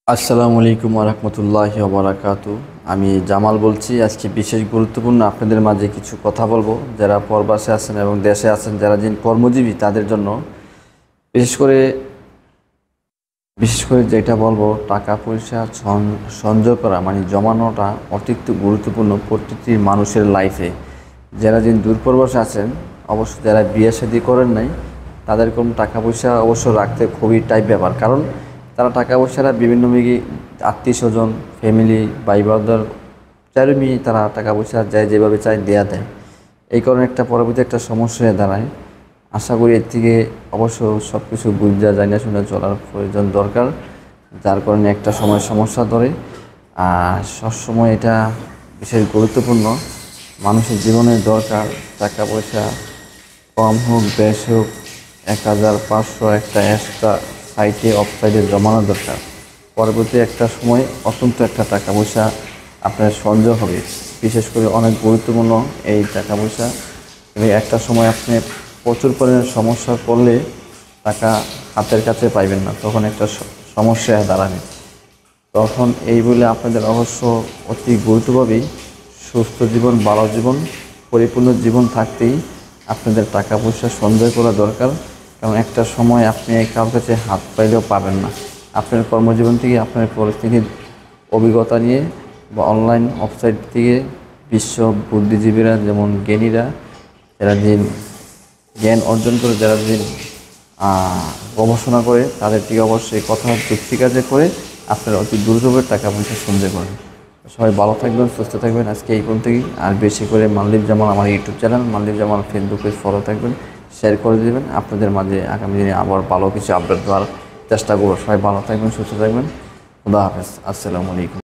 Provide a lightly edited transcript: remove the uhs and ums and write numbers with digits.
আসসালামু আলাইকুম ওয়া রাহমাতুল্লাহি ওয়া বারাকাতুহু। আমি জামাল বলছি। আজকে বিশেষ গুরুত্বপূর্ণ আপনাদের মাঝে কিছু কথা বলবো, যারা প্রবাসে আছেন এবং দেশে আছেন, যারা যিনি কর্মজীবী তাদের জন্য। বিশেষ করে বিশেষ করে যেটা বলবো, টাকা পয়সা সঞ্চয় করা মানে জমানোটা অতিরিক্ত গুরুত্বপূর্ণ প্রতিটি মানুষের লাইফে। যারা যিনি দূর প্রবাসে আছেন, অবশ্য যারা বিয়ে শাদী করেন নাই, তাদের কোনো টাকা পয়সা অবশ্য রাখতে খুবই টাইপ ব্যাপার। কারণ তারা টাকা পয়সাটা বিভিন্ন মিগে আত্মীয় স্বজন, ফ্যামিলি, ভাই ব্রাদার চারমি তারা টাকা পয়সা যায় যেভাবে চায় দেয়া দেয়। এই কারণে একটা পরবর্তী একটা সমস্যা হয়ে দাঁড়ায়। আশা করি এর থেকে অবশ্য সব কিছু বুঝা জানা শুনে চলার প্রয়োজন দরকার, যার কারণে একটা সময় সমস্যা ধরে। আর সবসময় এটা বিশেষ গুরুত্বপূর্ণ, মানুষের জীবনের দরকার। টাকা পয়সা কম হোক বেশ হোক 1,500 একটা এক্সট্রা সাইটে অফ সাইডে জমানো দরকার। পরবর্তী একটা সময় অত্যন্ত একটা টাকা পয়সা আপনার সঞ্চয় হবে। বিশেষ করে অনেক গুরুত্বপূর্ণ এই টাকা পয়সা। এবং একটা সময় আপনি প্রচুর পরিমাণে সমস্যা পড়লে টাকা হাতের কাছে পাইবেন না, তখন একটা সমস্যা দাঁড়াবে। তখন এই বলে আপনাদের অবশ্য অতি গুরুত্বভাবেই সুস্থ জীবন, ভালো জীবন, পরিপূর্ণ জীবন থাকতেই আপনাদের টাকা পয়সা সঞ্চয় করা দরকার। কারণ একটা সময় আপনি কারোর কাছে হাত পাইলেও পাবেন না। আপনার কর্মজীবন থেকে আপনার পরিস্থিতির অভিজ্ঞতা নিয়ে বা অনলাইন ওয়েবসাইট থেকে বিশ্ব বুদ্ধিজীবীরা, যেমন জ্ঞানীরা, যারা দিন জ্ঞান অর্জন করে, যারা দিন গবেষণা করে, তাদের থেকে অবশ্যই কথা যুক্তি কাজে করে আপনারা অতি দ্রুতভাবে টাকা পয়সা সঞ্চয় করেন। সবাই ভালো থাকবেন, সুস্থ থাকবেন। আজকে এই পর্যন্তই। আর বেশি করে মানলিব জামাল আমার ইউটিউব চ্যানেল মানলিব জামাল ফেসবুকে ফলো থাকবেন, শেয়ার করে দেবেন। আপনাদের মাঝে আগামী দিনে আবার ভালো কিছু আপডেট দেওয়ার চেষ্টা করবো। সবাই ভালো থাকবেন, সুস্থ থাকবেন। খুদা হাফেজ। আসসালামু আলাইকুম।